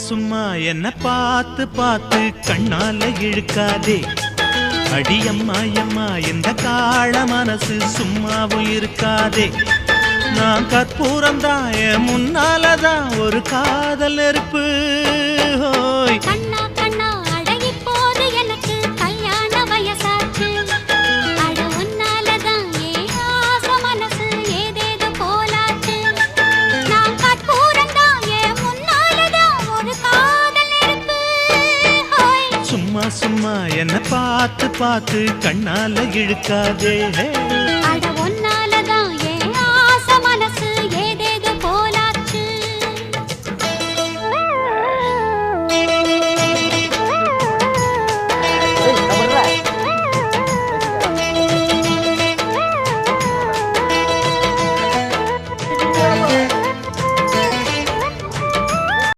சும்மா என்ன பார்த்து பார்த்து கண்ணால இழுக்காதே. அடியம்மா அம்மா இந்த காள மனசு சும்மாவும் இருக்காதே. நான் கற்பூரம்தான் என் முன்னாலதான் ஒரு காதல் நெருப்பு. ஹோய் கண்ணா கண்ணா அழகி போது எனக்கு கல்யாண வயசாச்சு. அட உன்னாலதான் ஏன் ஆசை மனசு ஏதேதோ போலாச்சு. நான் கற்பூரம்தான் என் முன்னாலதான் ஒரு காதல் நெருப்பு. ஹோய் சும்மா சும்மா என்ன பார்த்து பார்த்து கண்ணால இழுக்காதே.